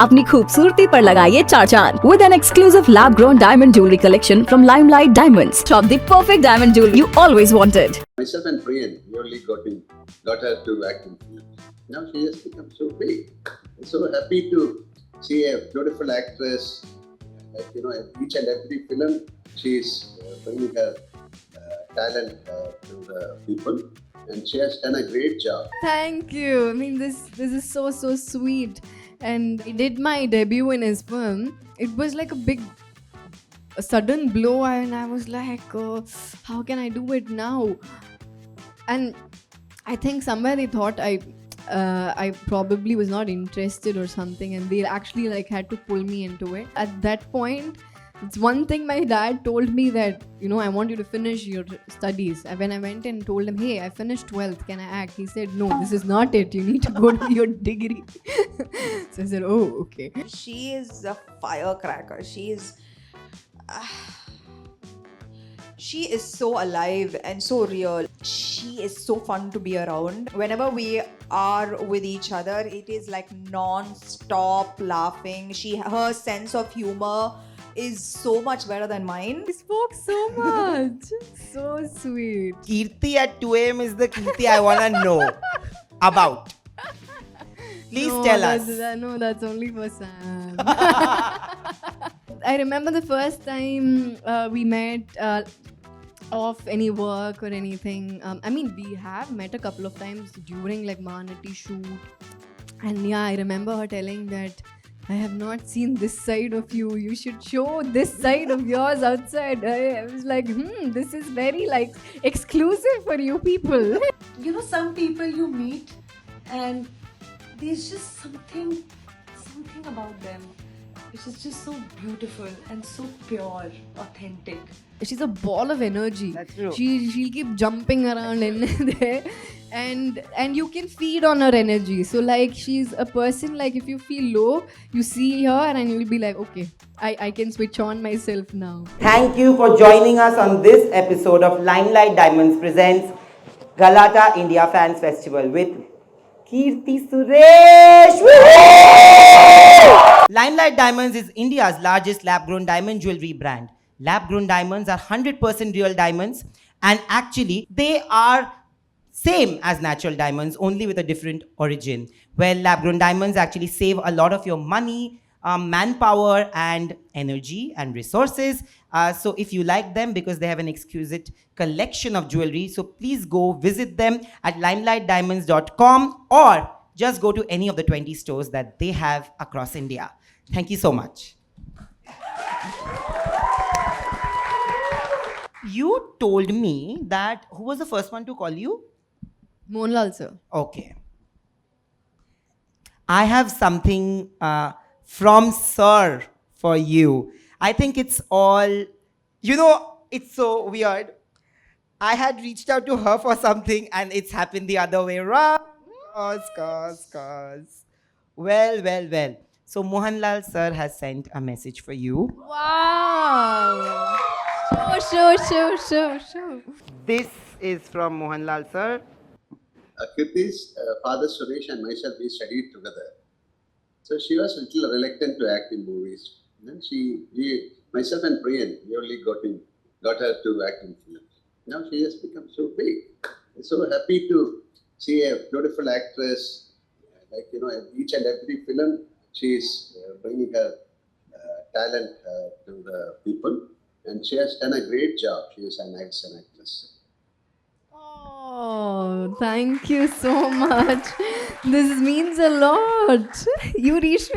अपनी खूबसूरती पर लगाइए चार चांद with an exclusive lab grown diamond jewelry collection from Limelight Diamonds. Shop the perfect diamond jewelry you always wanted. Myself and Priyan, we only got her to act in films. Now she has become so big. I'm so happy to see a beautiful actress. Like each and every film, she's bringing her talent to the people, and she has done a great job. Thank you. I mean, this is so sweet. And I did my debut in his film. It was like a sudden blow, and I was like, oh, how can I do it now? And I think somewhere they thought I probably was not interested or something, and they actually like had to pull me into it. At that point, it's one thing my dad told me that, I want you to finish your studies. And when I went and told him, hey, I finished 12th, can I act? He said, no, this is not it. You need to go to your degree. So I said, oh, okay. She is a firecracker. She is so alive and so real. She is so fun to be around. Whenever we are with each other, it is like non-stop laughing. Her sense of humor is so much better than mine. He spoke so much. So sweet. Kirti at 2 a.m. is the Kirti I want to know about. Please tell us. No, that's only for Sam. I remember the first time we met off any work or anything. I mean, we have met a couple of times during like Mahanati shoot. And yeah, I remember her telling that I have not seen this side of you. You should show this side of yours outside. I was like, this is very like exclusive for you people. Some people you meet and there's just something about them which is just so beautiful and so pure, authentic. She's a ball of energy. That's true. She'll keep jumping around in there, and you can feed on her energy. So like she's a person, like if you feel low, you see her and you'll be like, okay, I can switch on myself now. Thank you for joining us on this episode of Limelight Diamonds presents Galata India Fans Festival with Kirti Suresh. Woo-hoo! Limelight Diamonds is India's largest lab-grown diamond jewelry brand. Lab-grown diamonds are 100% real diamonds, and actually they are same as natural diamonds, only with a different origin. Well, lab-grown diamonds actually save a lot of your money, manpower and energy and resources. So if you like them, because they have an exquisite collection of jewelry, so please go visit them at limelightdiamonds.com or just go to any of the 20 stores that they have across India. Thank you so much. You told me that, who was the first one to call you? Mohanlal sir. Okay. I have something from Sir for you. I think it's all, it's so weird. I had reached out to her for something and it's happened the other way around. Cause. Well. So Mohanlal sir has sent a message for you. Wow. Sure. This is from Mohanlal sir. Kirti's father Suresh and myself, we studied together. So she was a little reluctant to act in movies. Then myself and Priyan, we only got her to act in films. Now she has become so big. I'm so happy to see a beautiful actress. Like each and every film, she's bringing her talent to the people, and she has done a great job. She is an actress. Oh, thank you so much. This means a lot. You reached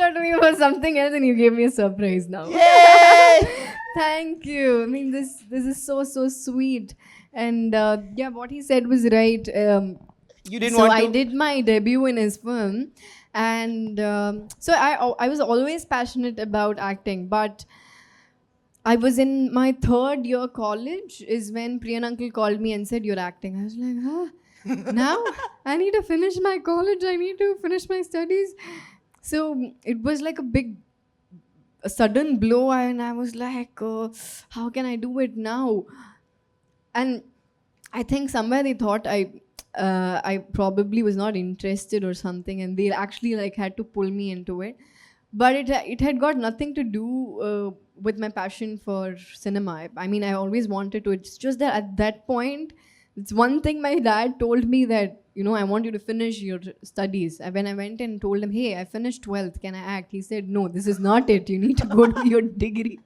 out to me for something else and you gave me a surprise now. Yay! Thank you. I mean, this is so sweet. And yeah, what he said was right. You didn't So want to... I did my debut in his film. And so I was always passionate about acting, but I was in my 3rd year college is when Priyan uncle called me and said, you're acting. I was like, huh? Now I need to finish my college. I need to finish my studies. So it was like a sudden blow, and I was like, oh, how can I do it now? And I think somewhere they thought I probably was not interested or something, and they actually like had to pull me into it. But it had got nothing to do with my passion for cinema. I mean, I always wanted to. It's just that at that point, it's one thing my dad told me that, you know, I want you to finish your studies. And when I went and told him, hey, I finished 12th, can I act? He said, no, this is not it. You need to go to your degree.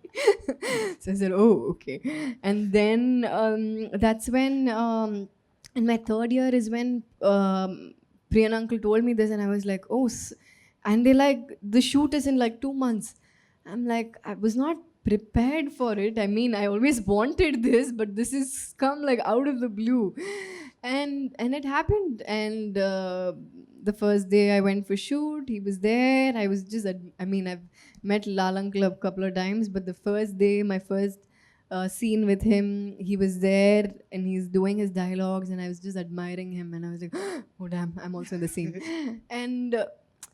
So I said, oh, okay. And then that's when, in my third year is when Priyan uncle told me this, and I was like, oh, and they like, the shoot is in like 2 months. I'm like, I was not prepared for it. I mean, I always wanted this, but this is come like out of the blue. And it happened. And the first day I went for shoot, he was there. I was just, I mean, I've met Lal Uncle a couple of times, but the first day, my first scene with him, he was there and he's doing his dialogues, and I was just admiring him, and I was like, oh damn, I'm also in the scene. And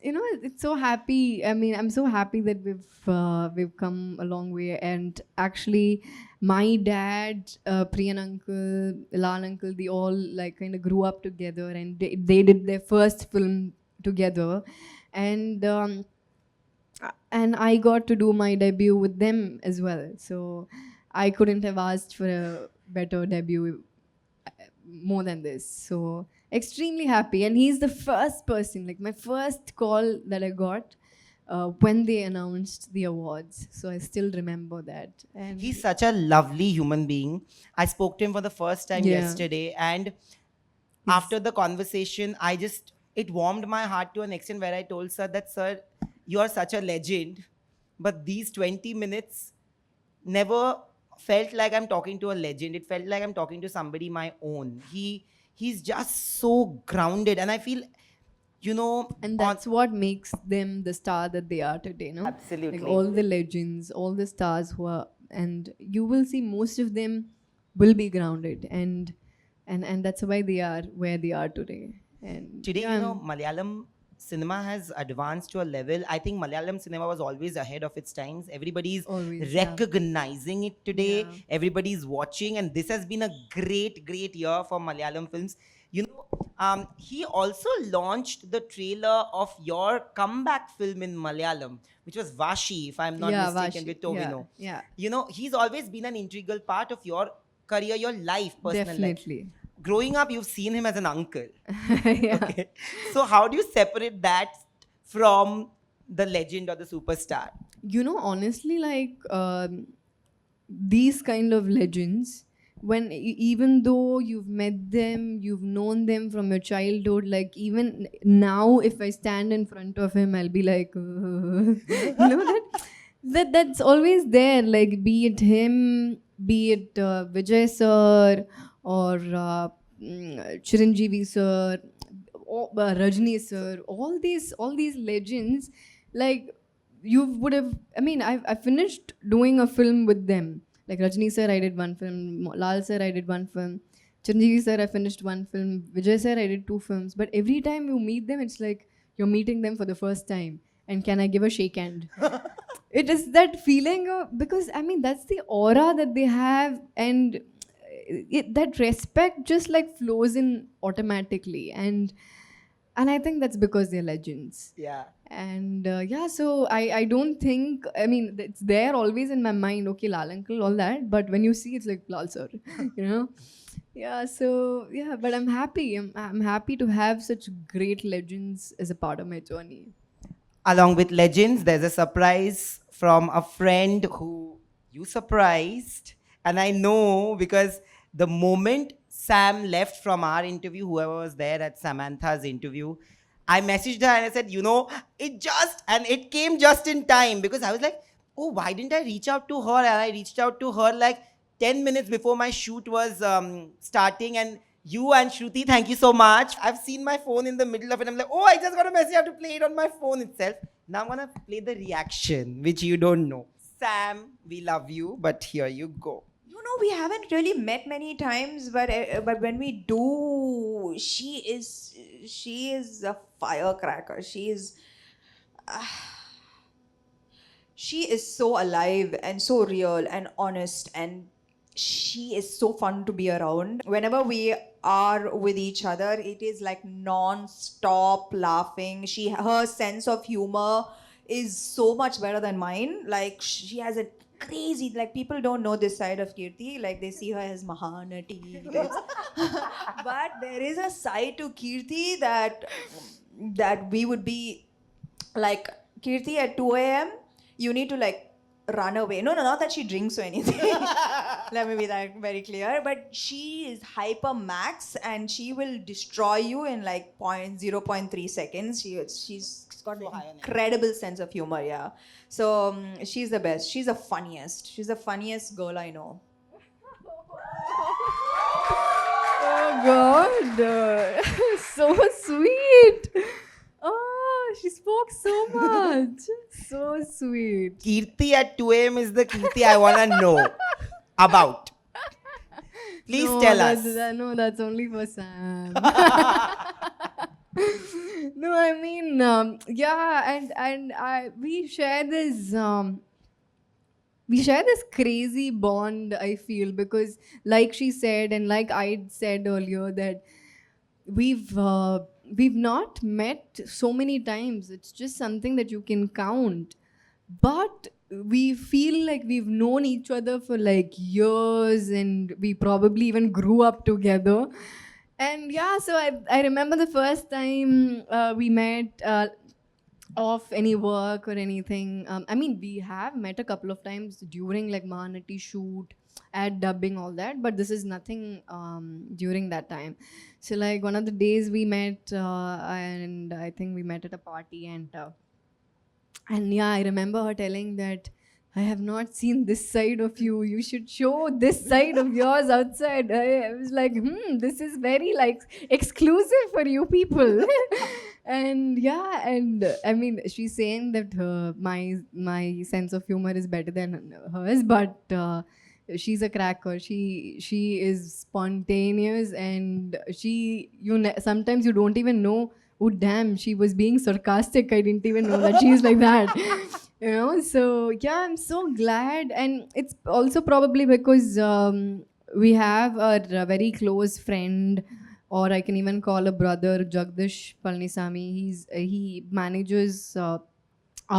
you know, it's so happy. I mean, I'm so happy that we've come a long way. And actually, my dad, Priyan uncle, Lal uncle, they all like kind of grew up together, and they did their first film together, and I got to do my debut with them as well. So I couldn't have asked for a better debut more than this. So extremely happy. And he's the first person, like my first call that I got when they announced the awards. So I still remember that. And He's such a lovely human being. I spoke to him for the first time Yeah. yesterday, and after the conversation, it warmed my heart to an extent where I told sir that, sir, you are such a legend, but these 20 minutes never felt like I'm talking to a legend. It felt like I'm talking to somebody my own. He's just so grounded, and I feel, you know, and that's what makes them the star that they are today, no? Absolutely. Like all the legends, all the stars who are, and you will see most of them will be grounded, and that's why they are where they are today. And today, yeah, you know, Malayalam cinema has advanced to a level. I think Malayalam cinema was always ahead of its times. Everybody's Always, yeah. recognizing it today. Yeah. Everybody's watching, and this has been a great year for Malayalam films. You know, he also launched the trailer of your comeback film in Malayalam, which was Vashi, if I'm not Yeah, mistaken, Vashi. with Tovino. Yeah, You know, he's always been an integral part of your career, your life, personal life. definitely. Growing up, you've seen him as an uncle. Yeah. Okay. So how do you separate that from the legend or the superstar? You know, honestly, like these kind of legends, when even though you've met them, you've known them from your childhood, like even now, if I stand in front of him, I'll be like, you know, that's always there. Like, be it him, be it Vijay sir, or Chiranjeevi sir, or Rajni sir, all these legends, like you would have. I mean, I finished doing a film with them. Like Rajni sir, I did one film. Lal sir, I did one film. Chiranjeevi sir, I finished one film. Vijay sir, I did 2 films. But every time you meet them, it's like you're meeting them for the first time. And can I give a shake hand? It is that feeling of, because I mean, that's the aura that they have, and that respect just like flows in automatically. And I think that's because they're legends. Yeah. And yeah, so I don't think, I mean, it's there always in my mind, okay, Lal uncle, all that, but when you see, it's like Lal sir, you know. Yeah, so yeah, but I'm happy. I'm happy to have such great legends as a part of my journey. Along with legends, there's a surprise from a friend who you surprised. And I know because the moment Sam left from our interview, whoever was there at Samantha's interview, I messaged her and I said, you know, it came just in time, because I was like, oh, why didn't I reach out to her? And I reached out to her like 10 minutes before my shoot was starting, and you and Shruti, thank you so much. I've seen my phone in the middle of it. I'm like, oh, I just got a message. I have to play it on my phone itself. Now I'm going to play the reaction, which you don't know. Sam, we love you, but here you go. You know, we haven't really met many times, but when we do, she is a firecracker. She is so alive and so real and honest, and she is so fun to be around. Whenever we are with each other, it is like non-stop laughing. Her sense of humor is so much better than mine. Like she has a crazy, like people don't know this side of Kirti. Like they see her as Mahanati. But there is a side to Kirti that we would be like, Kirti at 2 a.m. you need to like run away. No, not that she drinks or anything. Let me be that very clear. But she is hyper max and she will destroy you in like 0.3 seconds. She's got an incredible sense of humor, yeah. So she's the best. She's the funniest. She's the funniest girl I know. Oh God, so sweet. Oh, she spoke so much. So sweet. Kirti at 2 a.m. is the Kirti I want to know about. Please tell us. No, that's only for Sam. No, I mean, yeah, and we share this crazy bond, I feel, because like she said and like I said earlier, that we've not met so many times. It's just something that you can count, but we feel like we've known each other for like years, and we probably even grew up together. And yeah, so I remember the first time we met off any work or anything. I mean, we have met a couple of times during like Mahanati shoot, ad dubbing, all that, but this is nothing during that time. So like one of the days we met, and I think we met at a party, and yeah, I remember her telling that, I have not seen this side of you. You should show this side of yours outside. I was like, this is very like exclusive for you people. And yeah, and I mean, she's saying that my sense of humor is better than hers, but she's a cracker. She is spontaneous, and sometimes you don't even know. Oh damn, she was being sarcastic. I didn't even know that she's like that. So yeah, I'm so glad. And it's also probably because we have a very close friend, or I can even call a brother, Jagdish Palnisamy. He manages our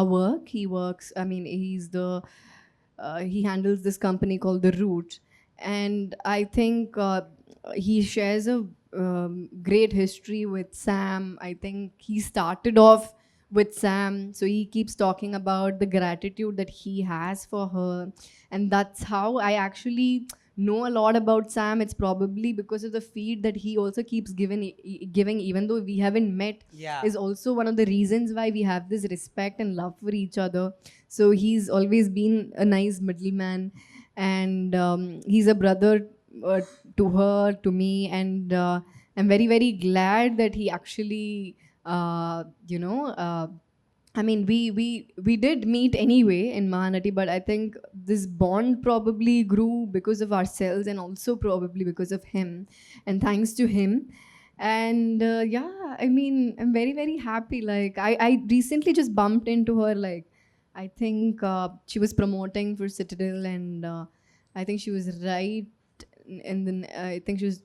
work. He works, I mean, he handles this company called The Root. And I think he shares a great history with Sam. I think he started off with Sam, so he keeps talking about the gratitude that he has for her, and that's how I actually know a lot about Sam. It's probably because of the feed that he also keeps giving, even though we haven't met. Yeah. Is also one of the reasons why we have this respect and love for each other. So he's always been a nice middleman, and he's a brother to her, to me, and I'm very, very glad that he actually I mean, we did meet anyway in Mahanati, but I think this bond probably grew because of ourselves, and also probably because of him, and thanks to him. And yeah, I mean, I'm very, very happy. Like I recently just bumped into her. Like I think she was promoting for Citadel, and I think she was right in the. I think she was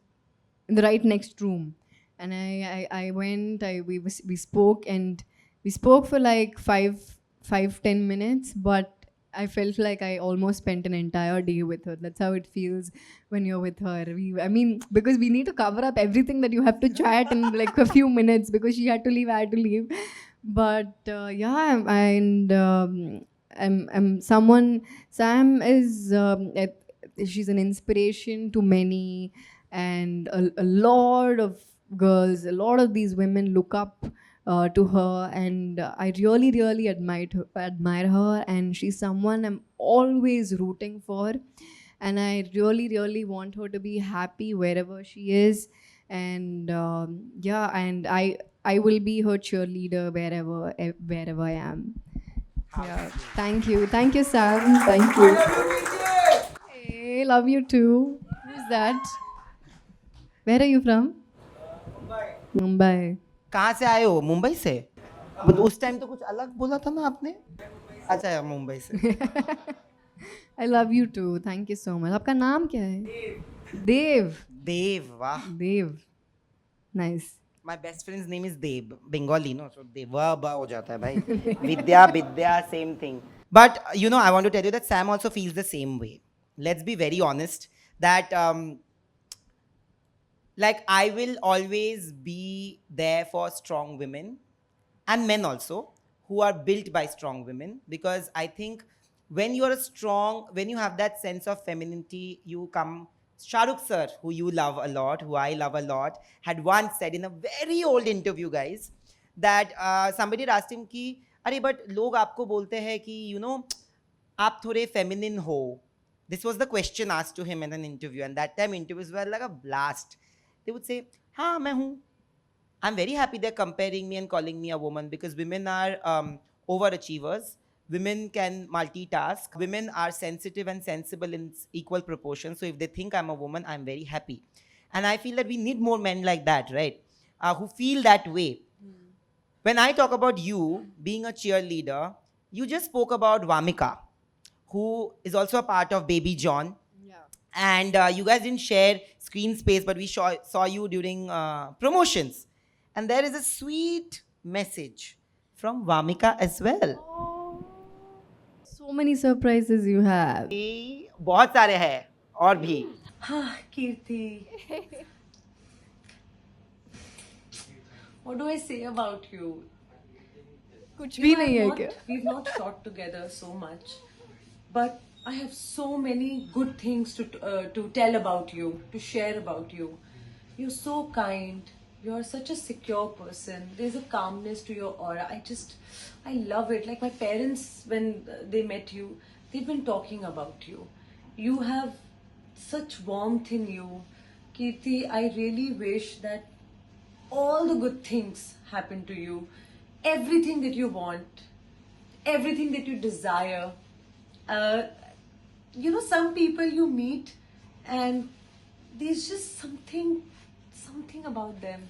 in the right next room. And I went, we spoke, and we spoke for like 10 minutes, but I felt like I almost spent an entire day with her. That's how it feels when you're with her. I mean, because we need to cover up everything that you have to chat in like a few minutes, because she had to leave, I had to leave. But yeah, I'm someone, Sam is, she's an inspiration to many, and a lot of girls, a lot of these women look up to her, and I really, really admire her, and she's someone I'm always rooting for, and I really, really want her to be happy wherever she is, and yeah, and I will be her cheerleader wherever I am. Yeah, thank you, Sam, thank you. Hey, love you too. Who's that? Where are you from? Mumbai. कहाँ से आए हो? मुंबई से? But उस time तो कुछ अलग बोला था ना आपने? अच्छा, मुंबई से. I love you too. Thank you so much. आपका नाम क्या है? Dev. Dev, wow. Dev. Nice. My best friend's name is Deb, Bengali, no? So Deva ba ho jata hai, bhai. Vidya, same thing. But you know, I want to tell you that Sam also feels the same way. Let's be very honest that like I will always be there for strong women and men also who are built by strong women, because I think when you are when you have that sense of femininity, you come. Shah Rukh sir, who you love a lot, who I love a lot, had once said in a very old interview, guys, that somebody asked him कि अरे but लोग आपको बोलते हैं कि you know आप थोड़े feminine हो. This was the question asked to him in an interview, and that time interviews were like a blast. They would say, हाँ मैं हूँ. I'm very happy they're comparing me and calling me a woman, because women are overachievers. Women can multitask. Women are sensitive and sensible in equal proportion. So if they think I'm a woman, I'm very happy. And I feel that we need more men like that, right? Who feel that way. When I talk about you being a cheerleader, you just spoke about Vamika, who is also a part of Baby John. Yeah. And you guys didn't share screen space, but we saw you during promotions. And there is a sweet message from Vamika as well. So many surprises you have. बहुत सारे हैं और भी. Ah, Kirti. What do I say about you? कुछ भी नहीं है have क्या? not- We've not shot together so much, but I have so many good things to tell about you, to share about you. You're so kind. You're such a secure person. There's a calmness to your aura. I love it. Like my parents, when they met you, they've been talking about you. You have such warmth in you. Kirti, I really wish that all the good things happen to you. Everything that you want, everything that you desire. You know, some people you meet and there's just something about them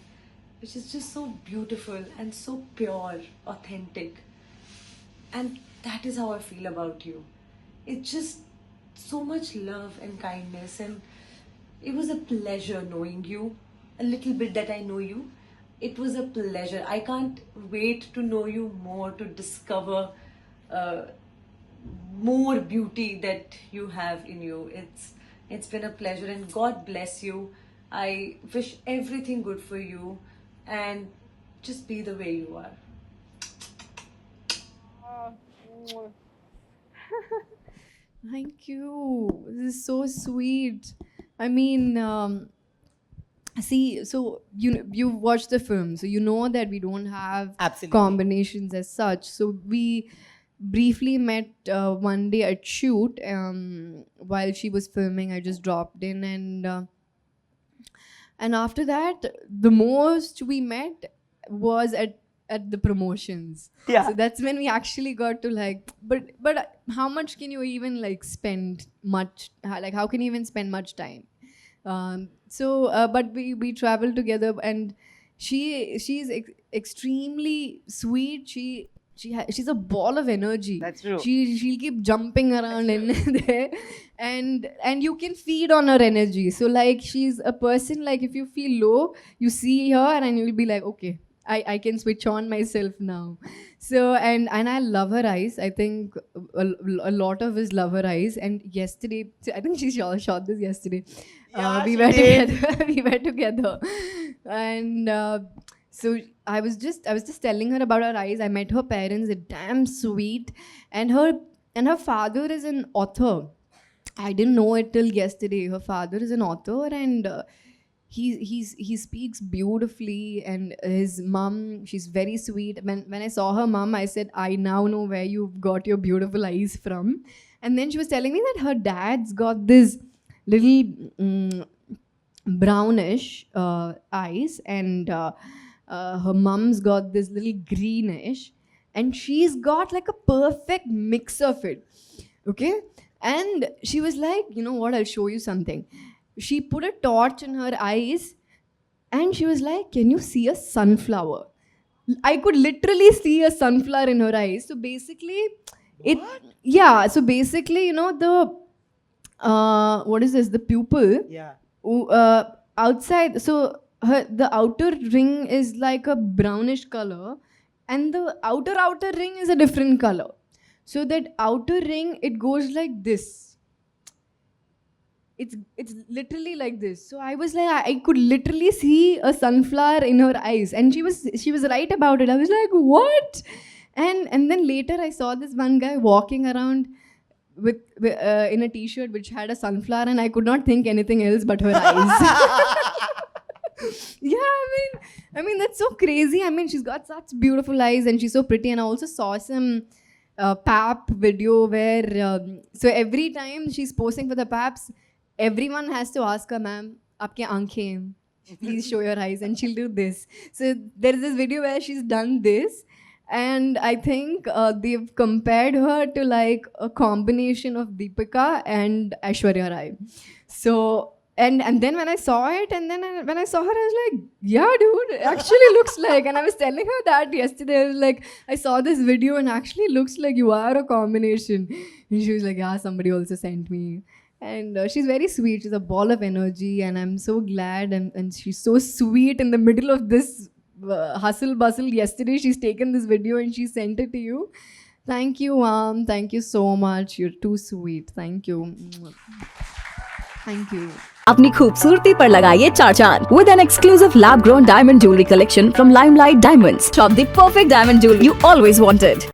which is just so beautiful and so pure, authentic. And that is how I feel about you. It's just so much love and kindness, and it was a pleasure knowing you. A little bit that I know you, it was a pleasure. I can't wait to know you more, to discover more beauty that you have in you. It's been a pleasure, and God bless you. I wish everything good for you, and just be the way you are. Thank you. This is so sweet. I mean, see, so you've watched the film, so you know that we don't have Absolutely. combinations as such. So we briefly met one day at shoot. While she was filming, I just dropped in, and after that, the most we met was at the promotions. Yeah. So that's when we actually got to like, but how much can you even like spend much, like how can you even spend much time? But we traveled together, and she's extremely sweet. She's a ball of energy. That's true. She'll keep jumping around in there, and you can feed on her energy. So like she's a person, like if you feel low, you see her and you'll be like, okay, I can switch on myself now. So and I love her eyes. I think a lot of us love her eyes. And yesterday, I think she shot this yesterday. Yeah, We she were did. together. We were together, and so I was just telling her about her eyes. I met her parents. They're damn sweet, and her father is an author. I didn't know it till yesterday. Her father is an author, and he speaks beautifully. And his mom, she's very sweet. When I saw her mom, I said, I now know where you've got your beautiful eyes from. And then she was telling me that her dad's got this little brownish eyes, and her mom's got this little greenish, and she's got like a perfect mix of it. Okay. And she was like, you know what, I'll show you something. She put a torch in her eyes, and she was like, can you see a sunflower? I could literally see a sunflower in her eyes. So basically, It yeah. So basically, you know, the what is this? The pupil. Yeah. Outside, so the outer ring is like a brownish color, and the outer ring is a different color. So that outer ring, it goes like this. It's literally like this. So I was like, I could literally see a sunflower in her eyes, and she was right about it. I was like, what? And then later I saw this one guy walking around with in a t-shirt which had a sunflower, and I could not think anything else but her eyes. Yeah, I mean that's so crazy. I mean, she's got such beautiful eyes, and she's so pretty. And I also saw some pap video where so every time she's posing for the paps, everyone has to ask her, ma'am, aapke aankhein, please show your eyes, and she'll do this. So there is this video where she's done this, and I think they've compared her to like a combination of Deepika and Aishwarya Rai. So and then when I saw it, and then when I saw her, I was like, yeah, dude, it actually looks like. And I was telling her that yesterday. I was like, I saw this video, and actually looks like you are a combination. And she was like, yeah, somebody also sent me. And she's very sweet. She's a ball of energy, and I'm so glad. And she's so sweet in the middle of this hustle bustle. Yesterday, she's taken this video and she sent it to you. Thank you, Mom. Thank you so much. You're too sweet. Thank you. Thank you. अपनी खूबसूरती पर लगाइए 4 चांद with an exclusive lab grown diamond jewelry collection from Limelight Diamonds. Shop the perfect diamond jewelry you always wanted.